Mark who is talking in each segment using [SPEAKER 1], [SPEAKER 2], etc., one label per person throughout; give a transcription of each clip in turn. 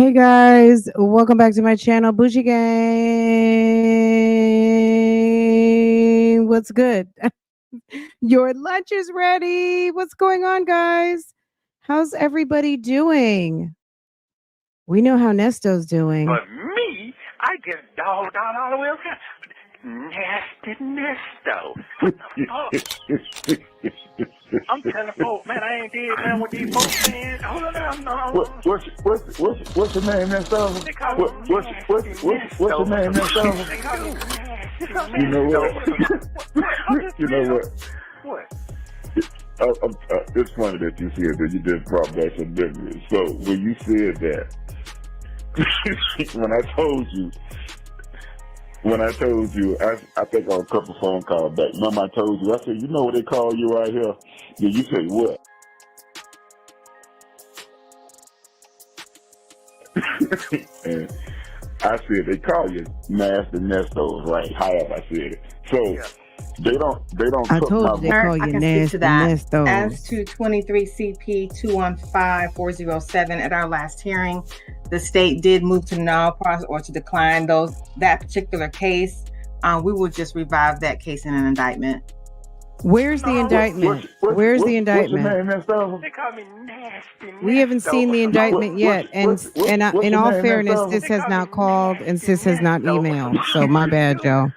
[SPEAKER 1] Hey guys, welcome back to my channel, Bougie Gang. What's good? Your lunch is ready. What's going on, guys? How's everybody doing? We know how Nesto's doing.
[SPEAKER 2] But me, I get dogged out all the way around. Nasty Nesto. What the fuck? I'm telling folks, man, I ain't dead, man, with these folks, man. Hold on, no.
[SPEAKER 3] What's your name, Nesto? What's your name, Nesto? You know what? You know what?
[SPEAKER 2] What?
[SPEAKER 3] It's funny that you said that. You just brought back some memories. So when you said that, when I told you, I think on a couple phone calls back, remember I told you, I said, you know what they call you right here? Yeah, you say what? And I said, they call you Nasty Nestos, right? However I said it. So they don't
[SPEAKER 1] I
[SPEAKER 3] cook
[SPEAKER 1] told
[SPEAKER 3] my
[SPEAKER 1] you they call you Nasty Nestos.
[SPEAKER 4] As to 23 CP 215407 at our last hearing, the state did move to null process or to decline that particular case. We will just revive that case in an indictment.
[SPEAKER 1] Where's the indictment? Where's the indictment?
[SPEAKER 3] What's your name, Nesto?
[SPEAKER 2] They call me Nasty
[SPEAKER 1] We haven't seen the indictment yet, and in all fairness, Sis has not called and Sis has not emailed. So my bad, y'all.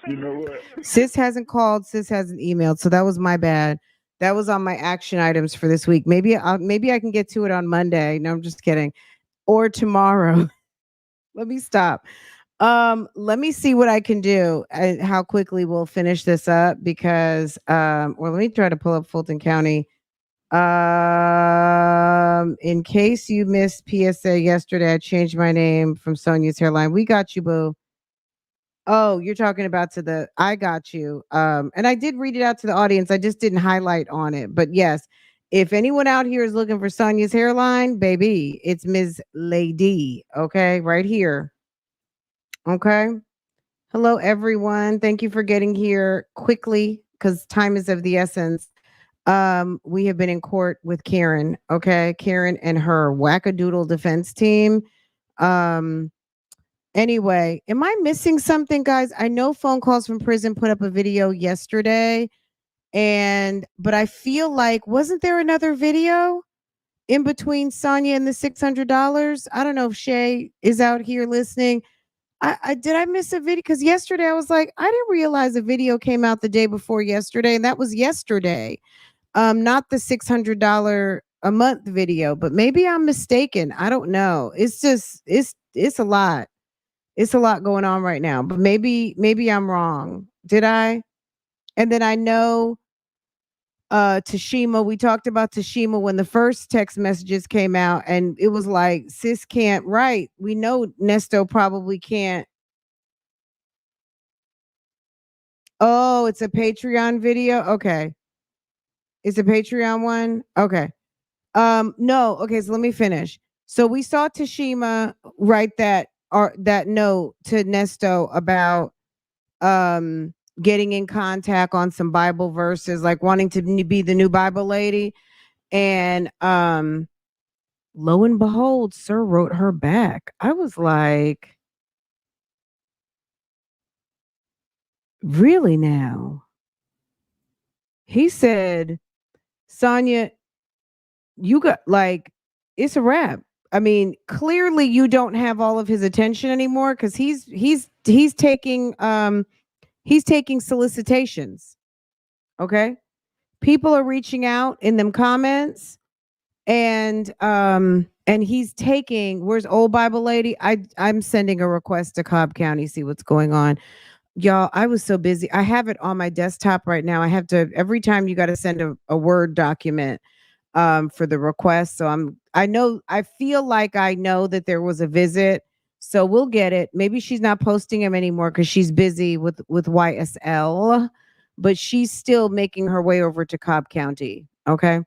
[SPEAKER 3] You know what?
[SPEAKER 1] Sis hasn't called, Sis hasn't emailed, so that was my bad. That was on my action items for this week. Maybe I can get to it on Monday. No, I'm just kidding. Or tomorrow. Let me stop. Let me see what I can do and how quickly we'll finish this up because well, let me try to pull up Fulton County. In case you missed PSA yesterday, I changed my name from Sonia's Hairline. We got you, boo. Oh, you're talking about I got you. And I did read it out to the audience. I just didn't highlight on it. But yes, if anyone out here is looking for Sonia's Hairline, baby, it's Ms. Lady. Okay, right here. Okay. Hello, everyone. Thank you for getting here quickly because time is of the essence. We have been in court with Karen. Okay, Karen and her wackadoodle defense team. Anyway, am I missing something, guys? I know Phone Calls from Prison put up a video yesterday, but I feel like wasn't there another video in between Sonia and the $600? I don't know if Shay is out here listening. Did I miss a video? Because yesterday I was like, I didn't realize a video came out the day before yesterday, and that was yesterday. Not the $600 a month video, but maybe I'm mistaken. I don't know. It's just it's a lot. It's a lot going on right now, but maybe I'm wrong. Did I? And then I know Tashima, we talked about Tashima when the first text messages came out, and it was like, sis can't write. We know Nesto probably can't. Oh, it's a Patreon video. Okay. It's a Patreon one. Okay. No. Okay. So let me finish. So we saw Tashima write that note to Nesto about getting in contact on some Bible verses, like wanting to be the new Bible lady. And lo and behold, Sir wrote her back. I was like, really now? He said, Sonia, you got it's a wrap. I mean, clearly you don't have all of his attention anymore because he's taking solicitations. Okay. People are reaching out in them comments and he's taking, where's old Bible lady? I'm sending a request to Cobb County, see what's going on. Y'all, I was so busy. I have it on my desktop right now. I have to, every time you got to send a Word document for the request. So I feel like I know that there was a visit. So we'll get it. Maybe she's not posting him anymore because she's busy with YSL, but she's still making her way over to Cobb County. Okay.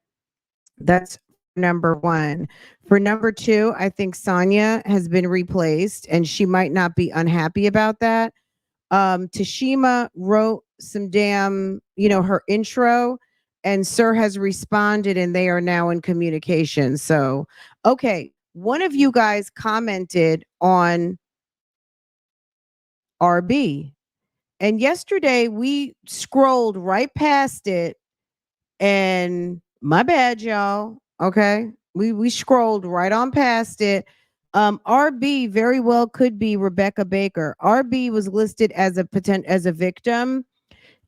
[SPEAKER 1] That's number one. For number two, I think Sonia has been replaced and she might not be unhappy about that. Tashima wrote some damn, her intro, and Sir has responded and they are now in communication. So, okay. one of you guys commented on RB. And yesterday we scrolled right past it, and my bad, y'all. Okay. We scrolled right on past it. RB very well could be Rebecca Baker. RB was listed as a victim.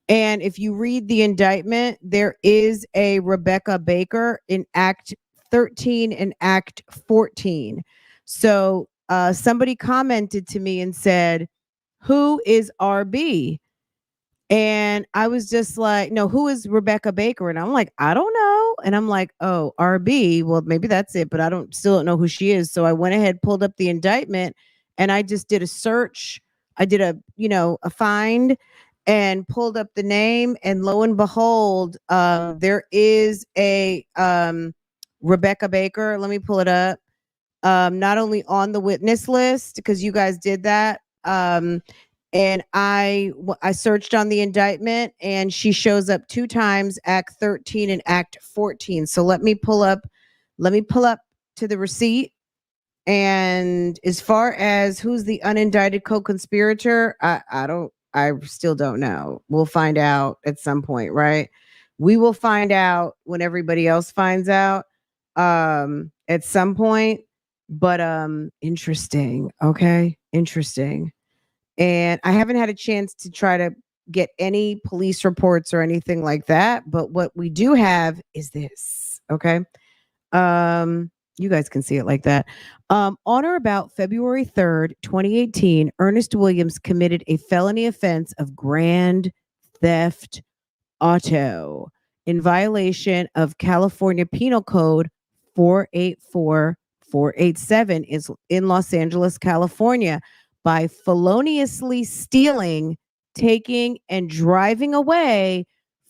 [SPEAKER 1] And if you read the indictment, there is a Rebecca Baker in Act 13 and Act 14. So somebody commented to me and said, "Who is RB?" And I was just like, "No, who is Rebecca Baker?" And I'm like, "I don't know." And I'm like, "Oh, RB. Well, maybe that's it, but I still don't know who she is." So I went ahead, pulled up the indictment, and I just did a search. I did a find and pulled up the name, and lo and behold, there is a Rebecca Baker. Let me pull it up. Not only on the witness list, because you guys did that. And I searched on the indictment, and she shows up 2 times, Act 13 and Act 14. So let me pull up to the receipt. And as far as who's the unindicted co-conspirator, I still don't know. We'll find out at some point, right? We will find out when everybody else finds out at some point. But interesting. Okay. Interesting. And I haven't had a chance to try to get any police reports or anything like that. But what we do have is this. Okay. You guys can see it like that. On or about February 3rd, 2018, Ernest Williams committed a felony offense of grand theft auto in violation of California Penal Code 484487 in Los Angeles, California, by feloniously stealing, taking, and driving away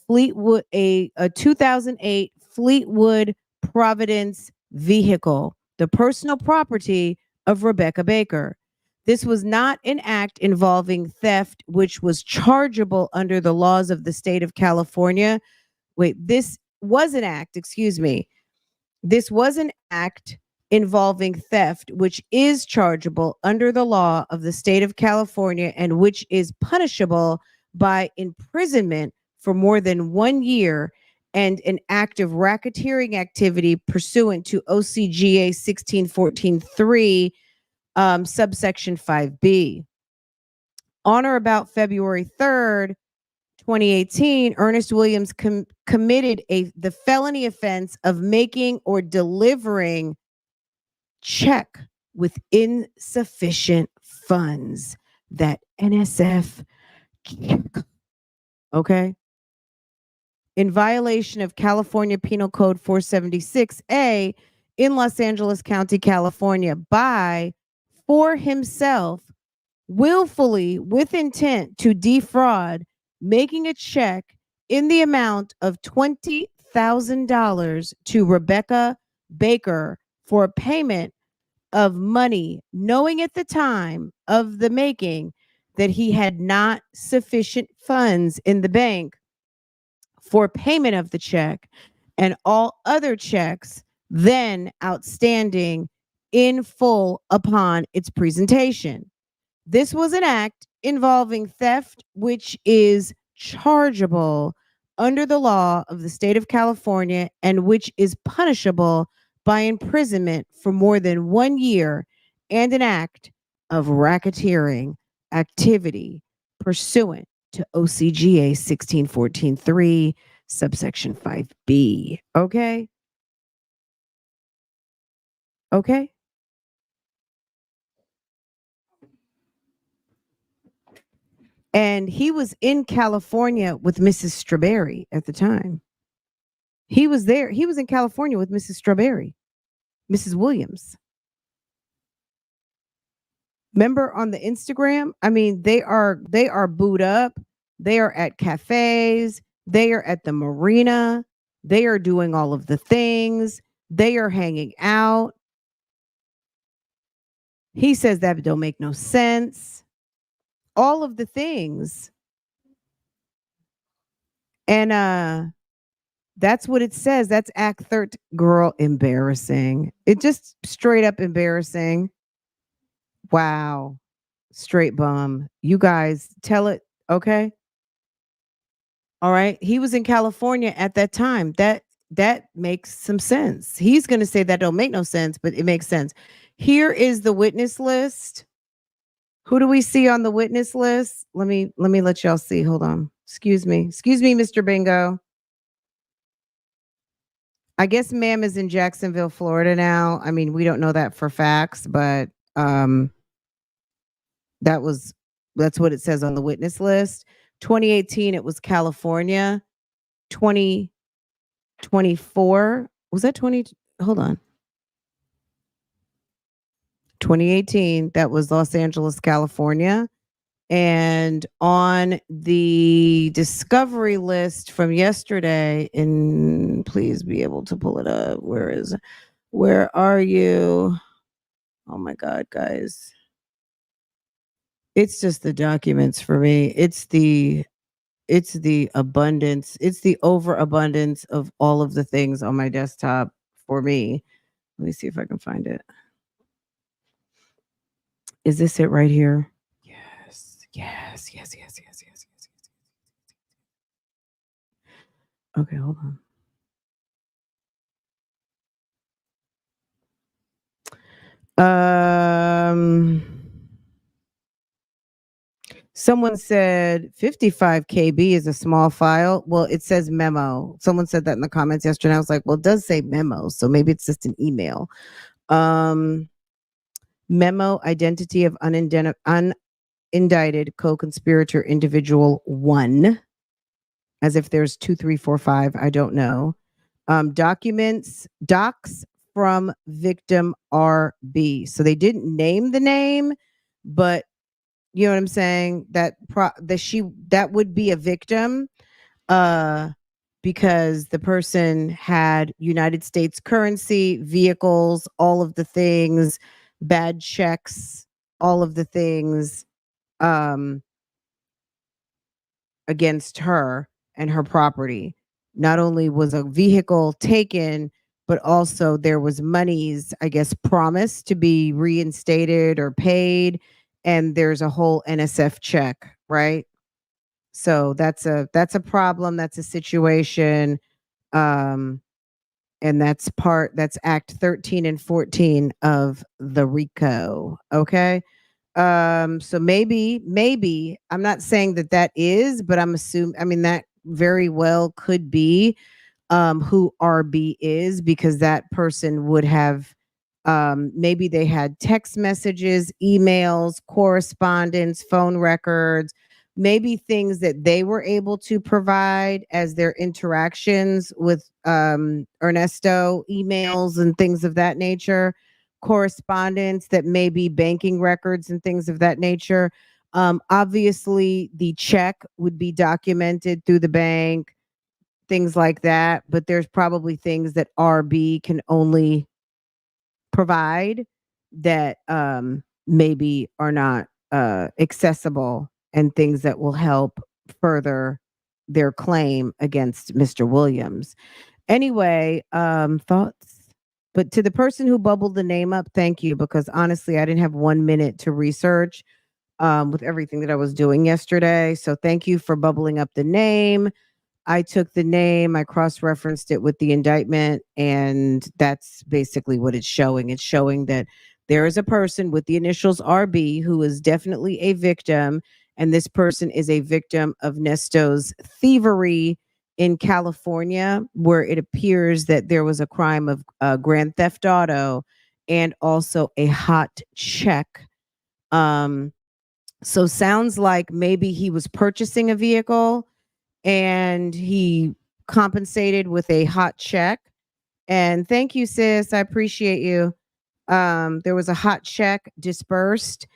[SPEAKER 1] Fleetwood a 2008 Fleetwood Providence vehicle, the personal property of Rebecca Baker. This was not an act involving theft, which was chargeable under the laws of the state of California. This was an act, excuse me. This was an act involving theft, which is chargeable under the law of the state of California and which is punishable by imprisonment for more than 1 year and an act of racketeering activity pursuant to OCGA 1614-3, subsection 5B. On or about February 3rd, 2018, Ernest Williams committed the felony offense of making or delivering check with insufficient funds, that NSF check. Okay. In violation of California Penal Code 476A in Los Angeles County, California, for himself, willfully, with intent to defraud, making a check in the amount of $20,000 to Rebecca Baker for a payment of money, knowing at the time of the making that he had not sufficient funds in the bank for payment of the check and all other checks then outstanding in full upon its presentation. This was an act involving theft, which is chargeable under the law of the state of California and which is punishable by imprisonment for more than 1 year, and an act of racketeering activity pursuant to OCGA 1614-3, subsection 5B. Okay? Okay? And he was in California with Mrs. Strawberry at the time. He was there. He was in California with Mrs. Strawberry, Mrs. Williams. Remember on the Instagram? I mean, they are booed up. They are at cafes. They are at the marina. They are doing all of the things. They are hanging out. He says that don't make no sense. All of the things. And That's what it says. That's Act 13. Girl, embarrassing. It just straight up embarrassing. Wow. Straight bum. You guys tell it, okay? All right. He was in California at that time. That makes some sense. He's going to say that don't make no sense, but it makes sense. Here is the witness list. Who do we see on the witness list? Let me let y'all see. Hold on. Excuse me, Mr. Bingo. I guess ma'am is in Jacksonville, Florida now. I mean, we don't know that for facts, but that's what it says on the witness list. 2018, it was California. 2024, was that 20? Hold on. 2018, that was Los Angeles, California. And on the discovery list from yesterday, and please be able to pull it up. Where are you? Oh my God, guys. It's just the documents for me. It's the abundance. It's the overabundance of all of the things on my desktop for me. Let me see if I can find it. Is this it right here? Yes. Okay, hold on. Someone said 55 KB is a small file. Well, it says memo. Someone said that in the comments yesterday. I was like, well, it does say memo, so maybe it's just an email. Memo, identity of unindicted co-conspirator individual 1. As if there's 2, 3, 4, 5. I don't know. Docs from victim RB. So they didn't name the name, but you know what I'm saying? That would be a victim, because the person had United States currency, vehicles, all of the things, bad checks, all of the things, against her and her property. Not only was a vehicle taken, but also there was monies, I guess, promised to be reinstated or paid, and there's a whole NSF check, right? So that's a problem, that's a situation, and that's Act 13 and 14 of the RICO, okay? So maybe I'm not saying that is, but I mean that very well could be who RB is, because that person would have maybe they had text messages, emails, correspondence, phone records, maybe things that they were able to provide as their interactions with Ernesto, emails and things of that nature, correspondence that may be banking records and things of that nature. Obviously, the check would be documented through the bank, things like that, but there's probably things that RB can only provide that maybe are not accessible, and things that will help further their claim against Mr. Williams. Anyway, thoughts? But to the person who bubbled the name up, thank you, because honestly, I didn't have 1 minute to research with everything that I was doing yesterday. So thank you for bubbling up the name. I took the name, I cross-referenced it with the indictment, and that's basically what it's showing. It's showing that there is a person with the initials RB who is definitely a victim, and this person is a victim of Nesto's thievery in California, where it appears that there was a crime of grand theft auto and also a hot check. So sounds like maybe he was purchasing a vehicle and he compensated with a hot check. And thank you, sis. I appreciate you. There was a hot check dispersed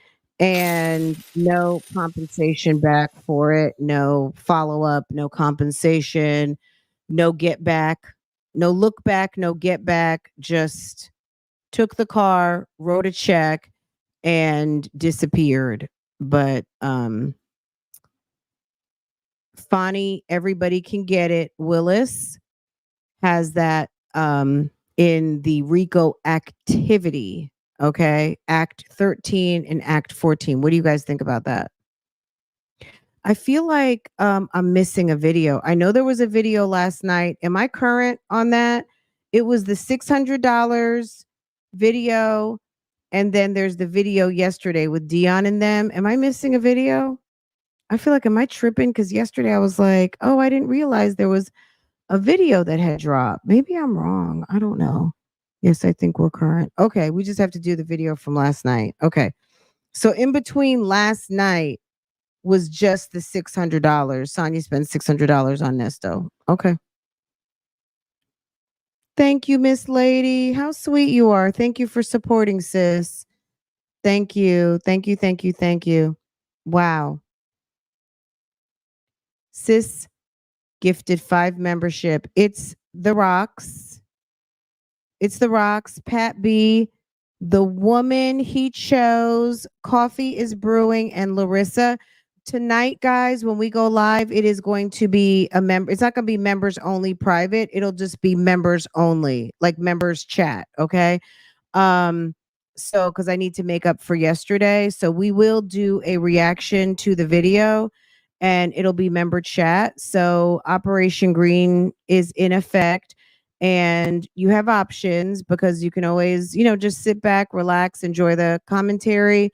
[SPEAKER 1] and no compensation back for it, no follow-up, no compensation, no get back, no look back, no get back, just took the car, wrote a check, and disappeared. But Fonnie, everybody can get it. Willis, has that in the RICO activity. Okay. Act 13 and Act 14. What do you guys think about that? I feel like I'm missing a video. I know there was a video last night. Am I current on that? It was the $600 video. And then there's the video yesterday with Dion and them. Am I missing a video? I feel like, am I tripping? Because yesterday I was like, oh, I didn't realize there was a video that had dropped. Maybe I'm wrong. I don't know. Yes, I think we're current. Okay, we just have to do the video from last night. Okay. So in between last night was just the $600. Sonia spent $600 on Nesto. Okay. Thank you, Miss Lady. How sweet you are. Thank you for supporting, sis. Thank you. Thank you. Thank you. Thank you. Wow. Sis gifted 5 membership. It's the Rocks. It's the Rocks. Pat B. The woman he chose. Coffee is brewing, and Larissa. Tonight, guys, when we go live, it is going to be a member. It's not going to be members only private. It'll just be members only, like members chat. Okay. So because I need to make up for yesterday. So we will do a reaction to the video and it'll be member chat. So Operation Green is in effect. And you have options because you can always, just sit back, relax, enjoy the commentary.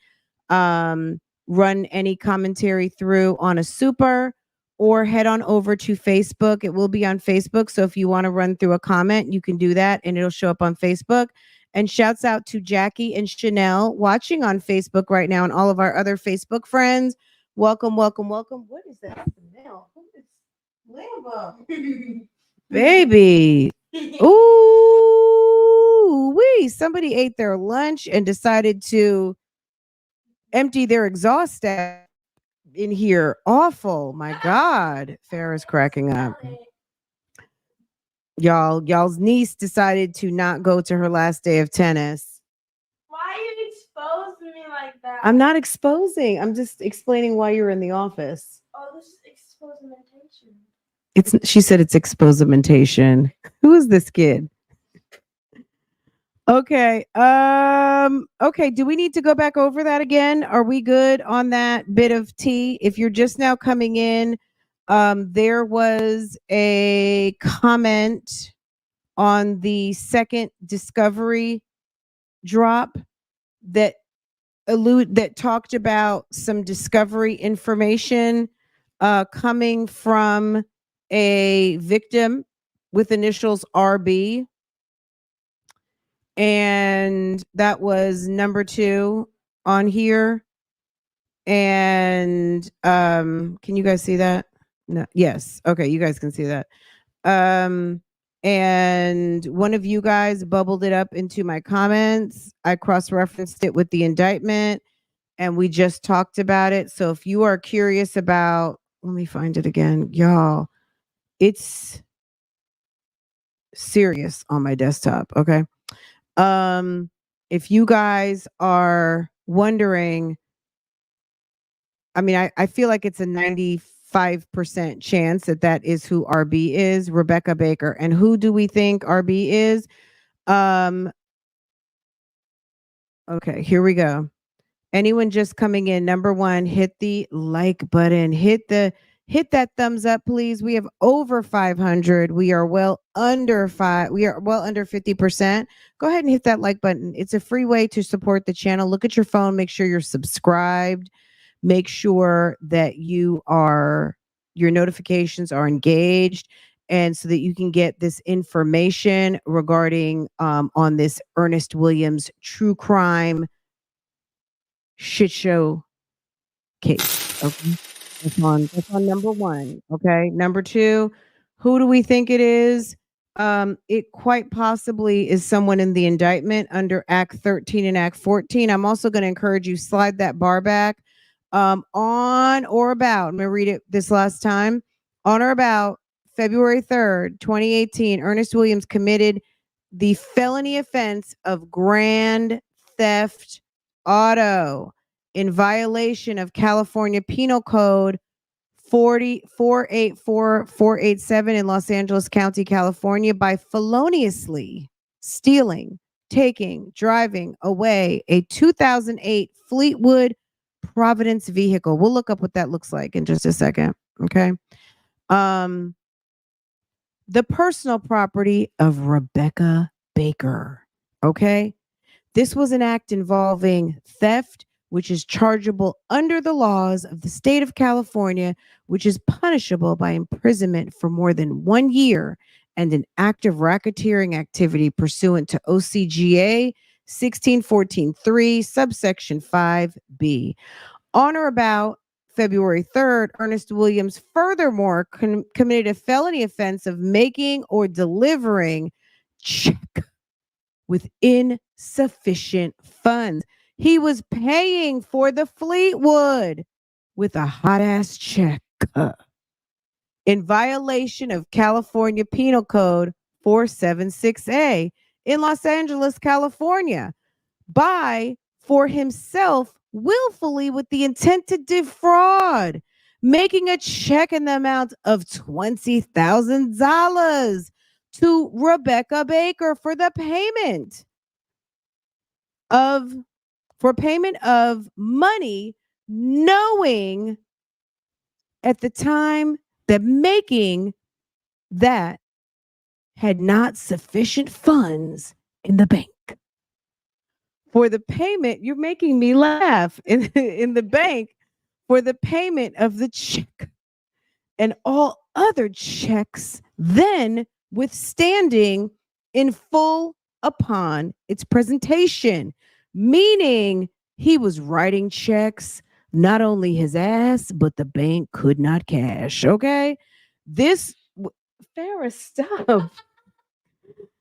[SPEAKER 1] Run any commentary through on a super or head on over to Facebook. It will be on Facebook. So if you want to run through a comment, you can do that and it'll show up on Facebook. And shouts out to Jackie and Chanel watching on Facebook right now and all of our other Facebook friends. Welcome, welcome, welcome. What is that smell? Who is Lambo? Baby. Ooh, somebody ate their lunch and decided to empty their exhaust in here. Awful. My God. Farrah's cracking up. Y'all's niece decided to not go to her last day of tennis.
[SPEAKER 5] Why are you exposing me like that?
[SPEAKER 1] I'm not exposing. I'm just explaining why you're in the office.
[SPEAKER 5] Oh, this is exposimentation.
[SPEAKER 1] She said it's exposimentation. Who is this kid? Okay. Okay. Do we need to go back over that again? Are we good on that bit of tea? If you're just now coming in, there was a comment on the second discovery drop that talked about some discovery information coming from a victim with initials RB. And that was number 2 on here. And can you guys see that? No. Yes. Okay, you guys can see that. And one of you guys bubbled it up into my comments. I cross-referenced it with the indictment and we just talked about it. So if you are curious about, let me find it again. Y'all, it's serious on my desktop. Okay. If you guys are wondering, I mean, I feel like it's a 95% chance that is who RB is, Rebecca Baker. And who do we think RB is? Okay, here we go. Anyone just coming in, number 1, hit the like button, hit that thumbs up, please. We have over 500. We are well under 50%. Go ahead and hit that like button. It's a free way to support the channel. Look at your phone, make sure you're subscribed. Make sure that your notifications are engaged, and so that you can get this information regarding on this Ernest Williams true crime shit show case. Okay. That's on number 1. Okay. Number 2, who do we think it is? It quite possibly is someone in the indictment under Act 13 and Act 14. I'm also going to encourage you, slide that bar back. On or about, I'm going to read it this last time. On or about February 3rd, 2018, Ernest Williams committed the felony offense of grand theft auto in violation of California Penal Code 484-487 in Los Angeles County, California, by feloniously stealing, taking, driving away a 2008 Fleetwood Providence vehicle. We'll look up what that looks like in just a second. Okay. The personal property of Rebecca Baker. Okay. This was an act involving theft, which is chargeable under the laws of the state of California, which is punishable by imprisonment for more than 1 year, and an act of racketeering activity pursuant to OCGA 1614-3, subsection 5B. On or about February 3rd, Ernest Williams furthermore committed a felony offense of making or delivering check with insufficient funds. He was paying for the Fleetwood with a hot ass check in violation of California Penal Code 476A in Los Angeles, California, by for himself willfully with the intent to defraud, making a check in the amount of $20,000 to Rebecca Baker for the payment of money, knowing at the time that making that had not sufficient funds in the bank. For the payment, you're making me laugh, in the bank for the payment of the check and all other checks then withstanding in full upon its presentation, meaning he was writing checks, not only his ass, but the bank could not cash. Okay. Farrah, stop.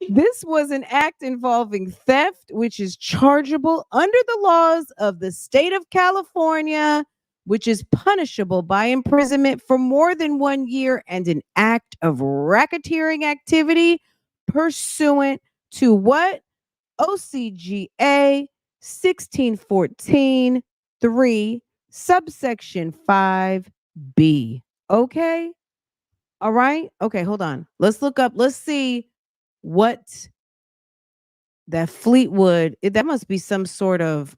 [SPEAKER 1] This was an act involving theft, which is chargeable under the laws of the state of California, which is punishable by imprisonment for more than 1 year, and an act of racketeering activity pursuant to what? OCGA 1614-3, subsection 5B. Okay. All right. Okay. Hold on. Let's look up. Let's see what that Fleetwood, that must be some sort of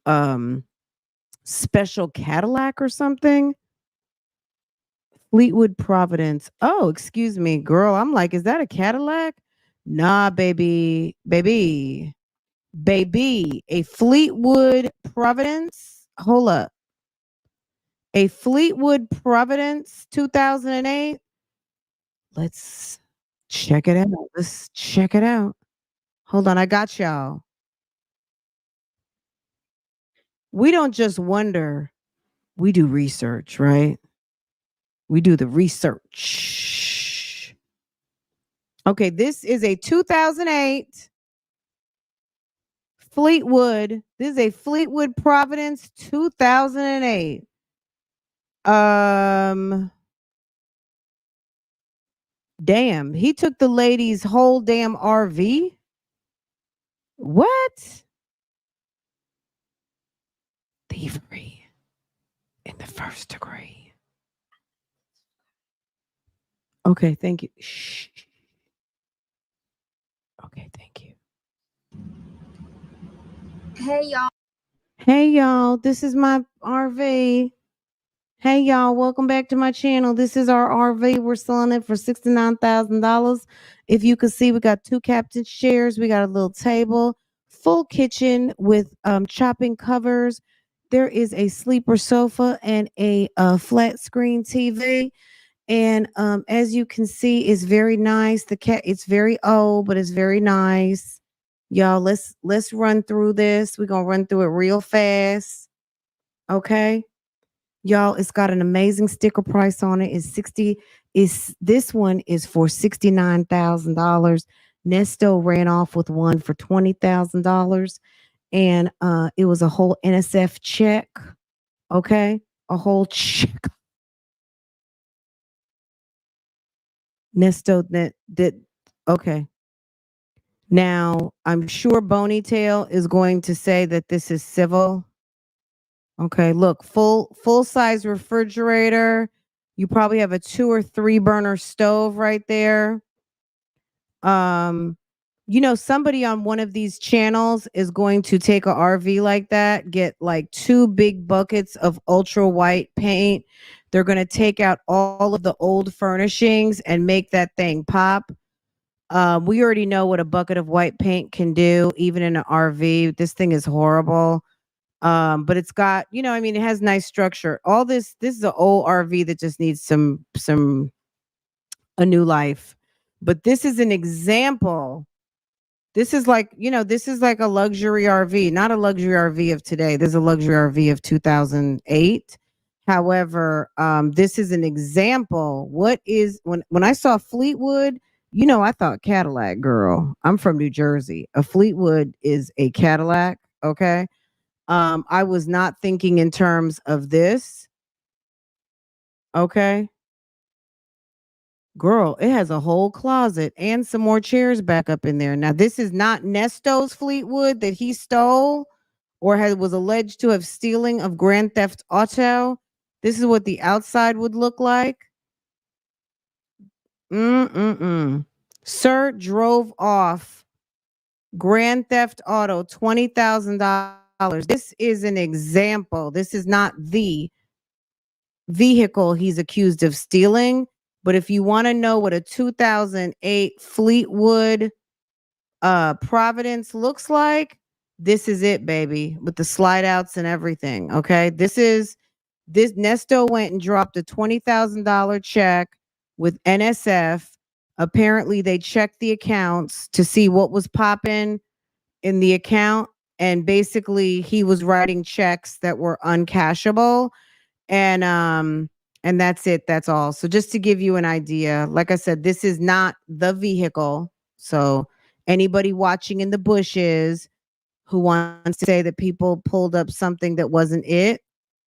[SPEAKER 1] special Cadillac or something. Fleetwood Providence. Oh, excuse me, girl. I'm like, is that a Cadillac? Nah, baby. A Fleetwood Providence. Hold up. A Fleetwood Providence 2008. Let's check it out. Let's check it out. Hold on, I got y'all. We don't just wonder, we do research, right? We do the research. Okay, this is a 2008 Fleetwood. This is a Fleetwood Providence 2008. Damn, he took the lady's whole damn RV? What? Thievery in the first degree. Okay, thank you. Shh. Okay, thank you. Hey, y'all. This is my RV. Hey, y'all. Welcome back to my channel. This is our RV. We're selling it for $69,000. If you can see, we got 2 captain's chairs. We got a little table, full kitchen with chopping covers. There is a sleeper sofa and a flat screen TV. And as you can see, it's very nice. It's very old, but it's very nice. Y'all, let's run through this. We're gonna run through it real fast. Okay. Y'all, it's got an amazing sticker price on it. This one is for $69,000. Nesto ran off with one for $20,000. And it was a whole NSF check. Okay. A whole check. Nesto that okay. Now, I'm sure Boneytail is going to say that this is civil. Okay, look, full size refrigerator. You probably have a 2 or 3 burner stove right there. Somebody on one of these channels is going to take a RV like that, get like 2 big buckets of ultra white paint. They're going to take out all of the old furnishings and make that thing pop. We already know what a bucket of white paint can do, even in an RV. This thing is horrible. But it's got, it has nice structure. All this is an old RV that just needs a new life. But this is an example. This is like, this is like a luxury RV, not a luxury RV of today. There's a luxury RV of 2008. However, this is an example. When I saw Fleetwood, I thought Cadillac, girl. I'm from New Jersey. A Fleetwood is a Cadillac. Okay. I was not thinking in terms of this. Okay. Girl, it has a whole closet and some more chairs back up in there. Now, this is not Nesto's Fleetwood that he stole or was alleged to have stealing of Grand Theft Auto. This is what the outside would look like. Sir drove off Grand Theft Auto, $20,000. This is an example. This is not the vehicle he's accused of stealing. But if you want to know what a 2008 Fleetwood Providence looks like, this is it, baby, with the slide outs and everything. Okay. This Nesto went and dropped a $20,000 check with NSF. Apparently they checked the accounts to see what was popping in the account. And basically he was writing checks that were uncashable. And that's it. That's all. So just to give you an idea, like I said, this is not the vehicle. So anybody watching in the bushes who wants to say that people pulled up something that wasn't it,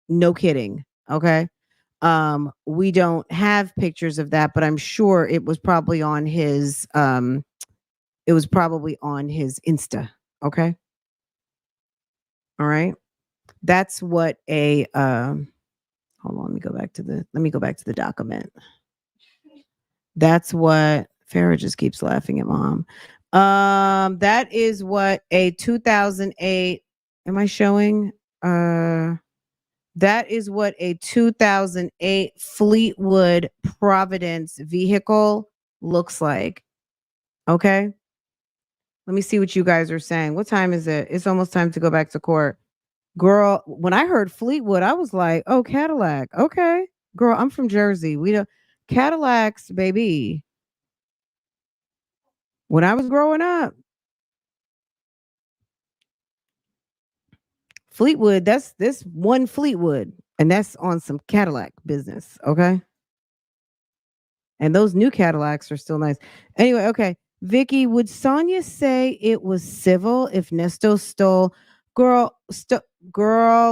[SPEAKER 1] no kidding. Okay. We don't have pictures of that, but I'm sure it was probably on his Insta. Okay. All right. That's what a hold on, let me go back to the document. That's what Farrah just keeps laughing at mom. That is what a 2008, am I showing? That is what a 2008 Fleetwood Providence vehicle looks like. Okay. Let me see what you guys are saying. What time is it? It's almost time to go back to court. Girl, when I heard Fleetwood, I was like, oh, Cadillac. Okay. Girl, I'm from Jersey. We don't Cadillacs, baby. When I was growing up, Fleetwood, that's this one Fleetwood, and that's on some Cadillac business. Okay. And those new Cadillacs are still nice. Anyway, okay. Vicky, would Sonia say it was civil if Nesto stole? Girl,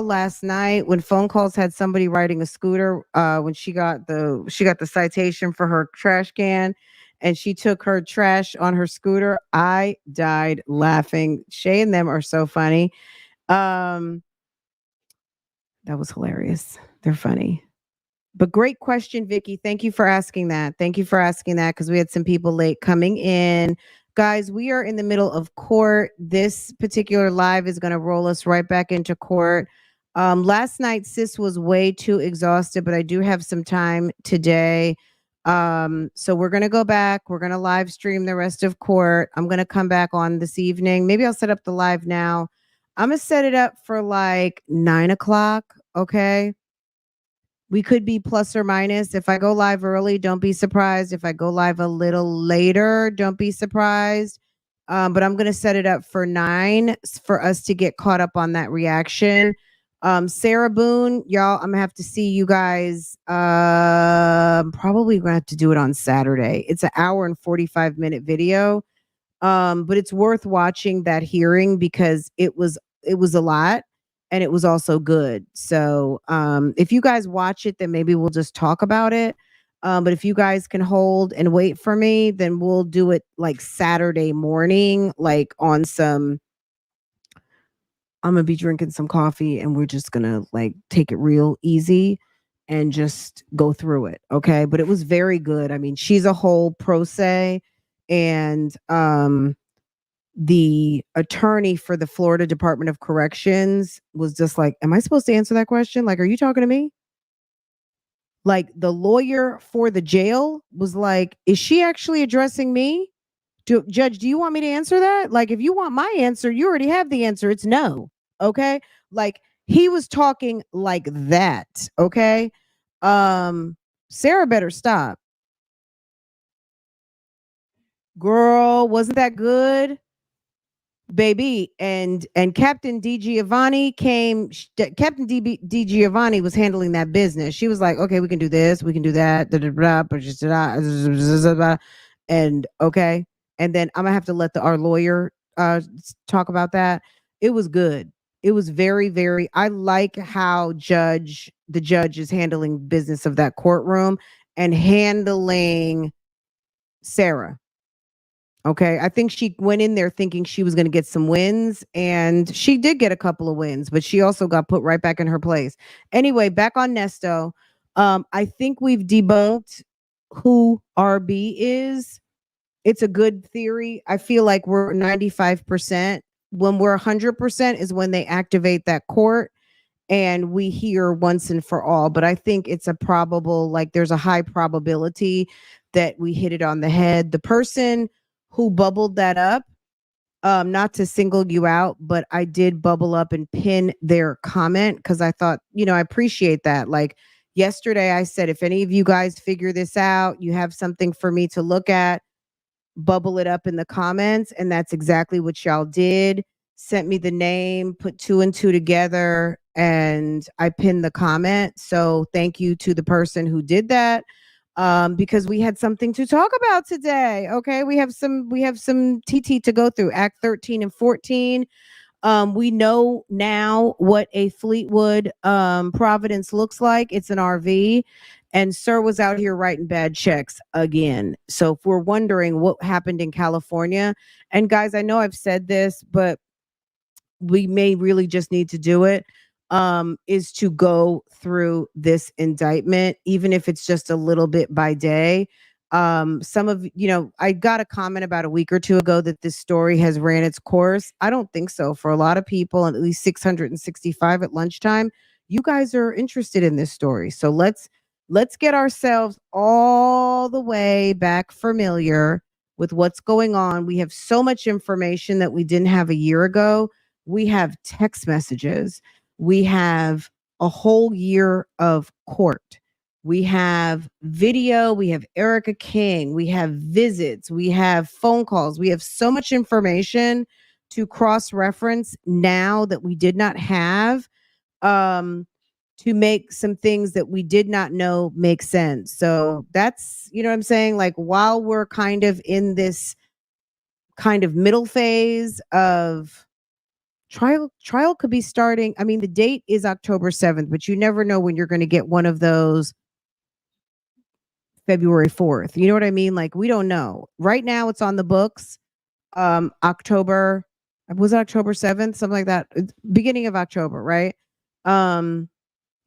[SPEAKER 1] last night when phone calls had somebody riding a scooter, when she got the citation for her trash can and she took her trash on her scooter, I died laughing. Shay and them are so funny. That was hilarious. They're funny. But great question, Vicky. Thank you for asking that. Because we had some people late coming in. Guys, we are in the middle of court. This particular live is going to roll us right back into court. Last night, sis was way too exhausted, but I do have some time today. So we're going to go back. We're going to live stream the rest of court. I'm going to come back on this evening. Maybe I'll set up the live now. I'm going to set it up for like 9:00. Okay. We could be plus or minus. If I go live early, don't be surprised. If I go live a little later, don't be surprised. But I'm going to set it up for 9 for us to get caught up on that reaction. Sarah Boone, y'all, I'm going to have to see you guys. Probably going to have to do it on Saturday. It's an hour and 45-minute video. But it's worth watching that hearing because it was a lot. And it was also good. So if you guys watch it, then maybe we'll just talk about it. But if you guys can hold and wait for me, then we'll do it like Saturday morning, like on some. I'm going to be drinking some coffee and we're just going to like take it real easy. and just go through it. Okay. But it was very good. I mean, she's a whole pro se, and the attorney for the Florida Department of Corrections was just like, am I supposed to answer that question? Like, are you talking to me? Like, the lawyer for the jail was like, is she actually addressing me? Judge, do you want me to answer that? Like, if you want my answer, you already have the answer. It's no. Okay. Like, he was talking like that. Okay. Sarah better stop. Girl, wasn't that good? Baby, and Captain D Giovanni came. Captain D Giovanni was handling that business. She was like, okay, we can do this, we can do that, and okay, and then I'm gonna have to let our lawyer talk about that. It was good. It was very, very. I like how the judge is handling business of that courtroom and handling Sarah. Okay. I think she went in there thinking she was going to get some wins, and she did get a couple of wins, but she also got put right back in her place. Anyway, back on Nesto. I think we've debunked who RB is. It's a good theory. I feel like we're 95%. When we're 100% is when they activate that court and we hear once and for all. But I think it's a probable, like there's a high probability that we hit it on the head. The person who bubbled that up, not to single you out, but I did bubble up and pin their comment because I thought, I appreciate that. Like yesterday, I said, if any of you guys figure this out, you have something for me to look at, bubble it up in the comments. And that's exactly what y'all did. Sent me the name, put 2 and 2 together, and I pinned the comment. So thank you to the person who did that. Because we had something to talk about today. Okay. We have some TT to go through. Act 13 and 14. We know now what a Fleetwood Providence looks like. It's an RV. And Sir was out here writing bad checks again. So if we're wondering what happened in California, and guys, I know I've said this, but we may really just need to do it, is to go through this indictment, even if it's just a little bit by day. Some of, I got a comment about a week or two ago that this story has ran its course. I don't think so. For a lot of people, and at least 665 at lunchtime, you guys are interested in this story. So let's get ourselves all the way back familiar with what's going on. We have so much information that we didn't have a year ago. We have text messages. We have a whole year of court. We have video. We have Erica King. We have visits. We have phone calls. We have so much information to cross-reference now that we did not have, to make some things that we did not know make sense. So that's, what I'm saying? Like, while we're kind of in this kind of middle phase of trial could be starting. I mean, the date is October 7th, but you never know when you're going to get one of those February 4th. You know what I mean? Like, we don't know. Right now it's on the books. October 7th, something like that. Beginning of October, right?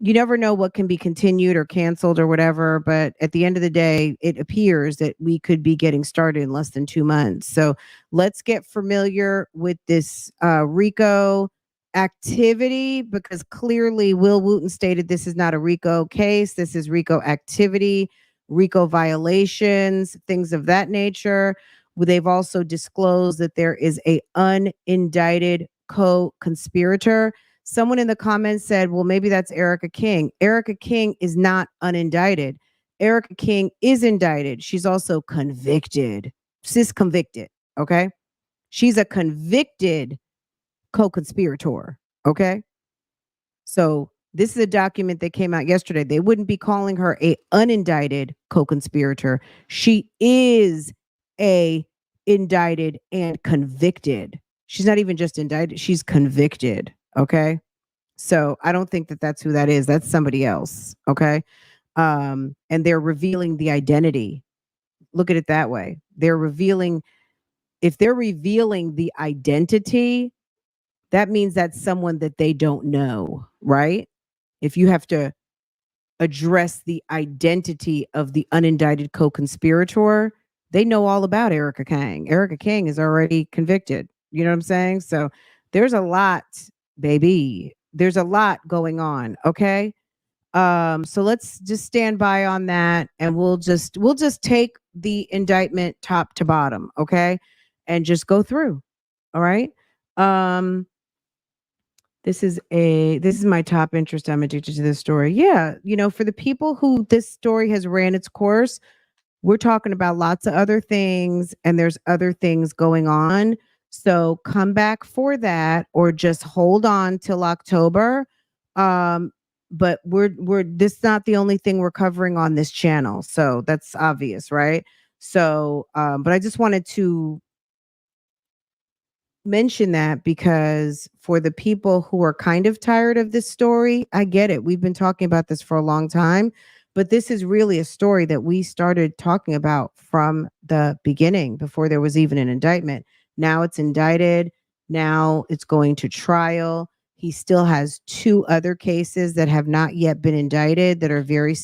[SPEAKER 1] You never know what can be continued or canceled or whatever, but at the end of the day, it appears that we could be getting started in less than 2 months. So let's get familiar with this RICO activity, because clearly Will Wooten stated this is not a RICO case. This is RICO activity, RICO violations, things of that nature. They've also disclosed that there is a unindicted co-conspirator. Someone in the comments said, well, maybe that's Erica King. Erica King is not unindicted. Erica King is indicted. She's also convicted. She's convicted. Okay. She's a convicted co-conspirator. Okay. So this is a document that came out yesterday. They wouldn't be calling her a unindicted co-conspirator. She is a indicted and convicted. She's not even just indicted. She's convicted. Okay. So I don't think that that's who that is. That's somebody else. Okay. And they're revealing the identity. Look at it that way. If they're revealing the identity, that means that's someone that they don't know, right? If you have to address the identity of the unindicted co-conspirator, they know all about Erica Kang. Erica Kang is already convicted. You know what I'm saying? So there's a lot, baby. There's a lot going on. Okay. So let's just stand by on that, and we'll just take the indictment top to bottom, okay, and just go through. All right. Um, this is my top interest. I'm addicted to this story. Yeah, for the people who this story has ran its course, we're talking about lots of other things, and there's other things going on. So come back for that, or just hold on till October. Um, but we're this is not the only thing we're covering on this channel. So that's obvious, right? So but I just wanted to mention that, because for the people who are kind of tired of this story, I get it. We've been talking about this for a long time, but this is really a story that we started talking about from the beginning, before there was even an indictment. Now it's indicted. Now it's going to trial. He still has 2 other cases that have not yet been indicted that are very,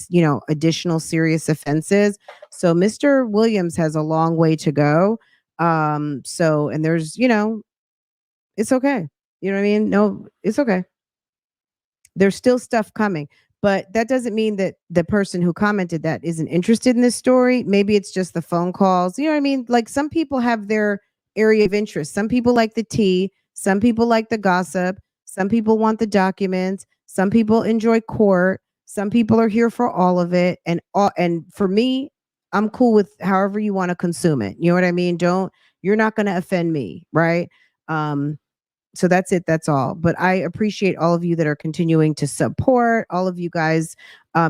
[SPEAKER 1] additional serious offenses. So Mr. Williams has a long way to go. So, and there's, it's okay. You know what I mean? No, it's okay. There's still stuff coming, but that doesn't mean that the person who commented that isn't interested in this story. Maybe it's just the phone calls. You know what I mean? Like, some people have their area of interest. Some people like the tea. Some people like the gossip. Some people want the documents. Some people enjoy court. Some people are here for all of it. And for me, I'm cool with however you want to consume it. You know what I mean? You're not going to offend me, right? So that's it. That's all. But I appreciate all of you that are continuing to support. All of you guys,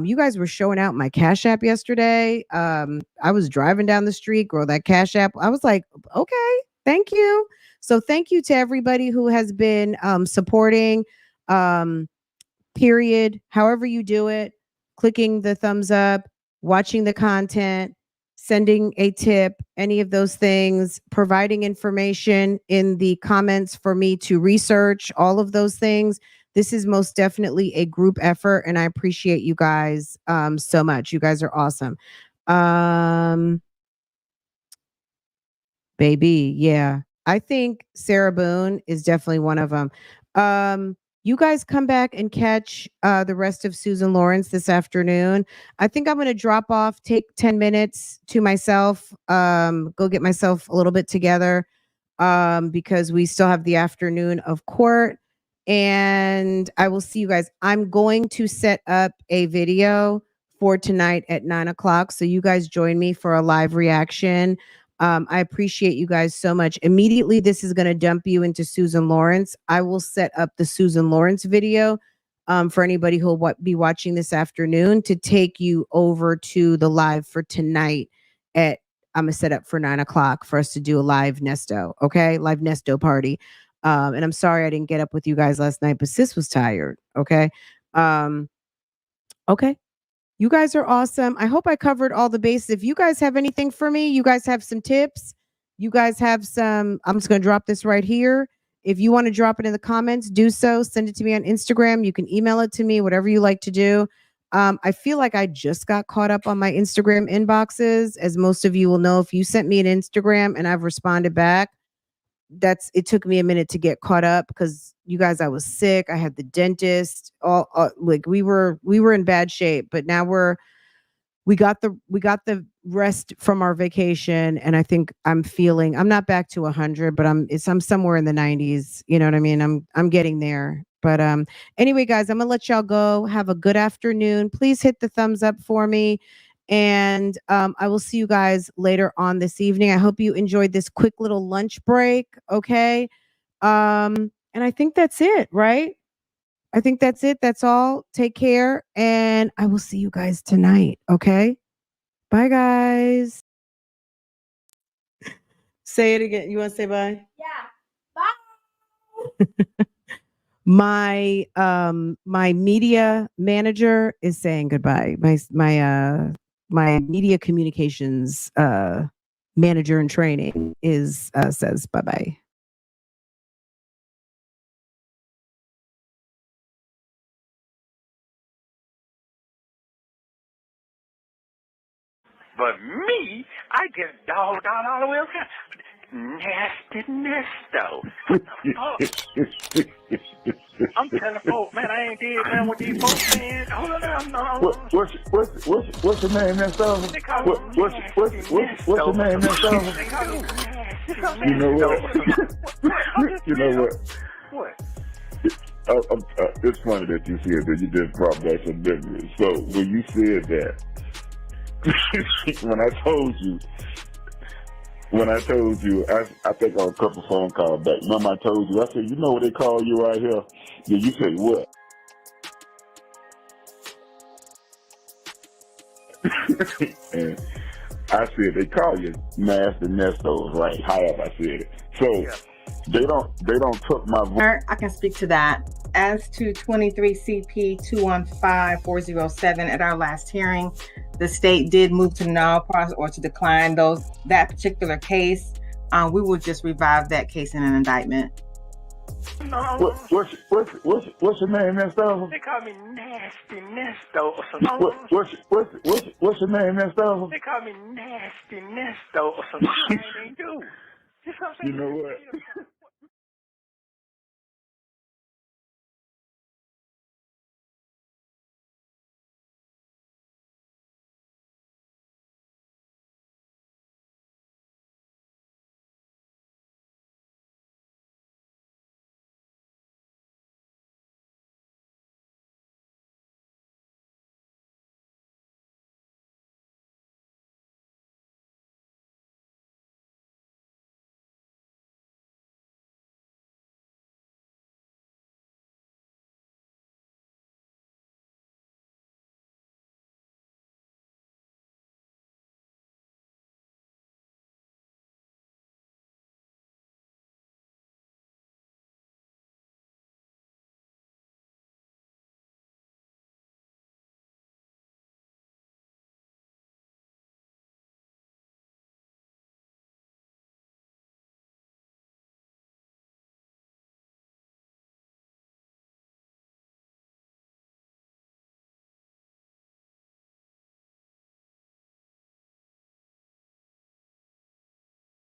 [SPEAKER 1] you guys were showing out my Cash App yesterday. I was driving down the street, girl, that Cash App. I was like, okay, thank you. So thank you to everybody who has been supporting. Period. However you do it, clicking the thumbs up, watching the content, sending a tip, any of those things, providing information in the comments for me to research, all of those things. This is most definitely a group effort, and I appreciate you guys so much. You guys are awesome. Baby, yeah. I think Sarah Boone is definitely one of them. You guys come back and catch the rest of Susan Lawrence this afternoon. I think I'm going to drop off, take 10 minutes to myself, go get myself a little bit together, because we still have the afternoon of court. And I will see you guys. I'm going to set up a video for tonight at 9 o'clock. So you guys join me for a live reaction. I appreciate you guys so much. Immediately, this is going to dump you into Susan Lawrence. I will set up the Susan Lawrence video for anybody who will be watching this afternoon, to take you over to the live for tonight I'm going to set up for 9 o'clock for us to do a live Nesto. Okay. Live Nesto party. And I'm sorry I didn't get up with you guys last night, but sis was tired. Okay. Okay. You guys are awesome. I hope I covered all the bases. If you guys have anything for me, you guys have some tips, you guys have some, I'm just going to drop this right here. If you want to drop it in the comments, do so. Send it to me on Instagram. You can email it to me, whatever you like to do. I feel like I just got caught up on my Instagram inboxes. As most of you will know, if you sent me an Instagram and I've responded back, it took me a minute to get caught up, because you guys, I was sick. I had the dentist, all like we were in bad shape, but now we got the rest from our vacation, and I think I'm not back to 100, but I'm somewhere in the 90s. You know what I mean? I'm getting there. But anyway, guys, I'm gonna let y'all go. Have a good afternoon. Please hit the thumbs up for me. And I will see you guys later on this evening. I hope you enjoyed this quick little lunch break. Okay. And I think that's it, right? I think that's it. That's all. Take care. And I will see you guys tonight. Okay. Bye, guys. Say it again. You want to say bye?
[SPEAKER 5] Yeah. Bye.
[SPEAKER 1] My media manager is saying goodbye. My media communications manager in training says bye-bye.
[SPEAKER 2] But me, I get dogged out all the way around. Nastiness, though. I'm telling folks, man, I ain't dead, man, with these folks, man. Hold on, no.
[SPEAKER 3] What's your name, Miss Sullivan? What's your name, Miss Sullivan? You know what? You know what?
[SPEAKER 2] What?
[SPEAKER 3] It's funny that you said that. You just brought back some memories. So when you said that, when I told you, I think on a couple phone calls back, remember I told you, I said, you know what they call you right here? Yeah, you said what? And I said, they call you Master Nestos, right? However I said it. So they don't took my voice.
[SPEAKER 4] I can speak to that. As to 23 CP 215407 at our last hearing, the state did move to null process or to decline that particular case. We will just revive that case in an indictment.
[SPEAKER 3] What's your name, Miss Sullivan?
[SPEAKER 2] They call me Nasty Nesto or something.
[SPEAKER 3] What's your name, Miss Sullivan?
[SPEAKER 2] They call me Nasty Nesto or something. They do.
[SPEAKER 3] You know what?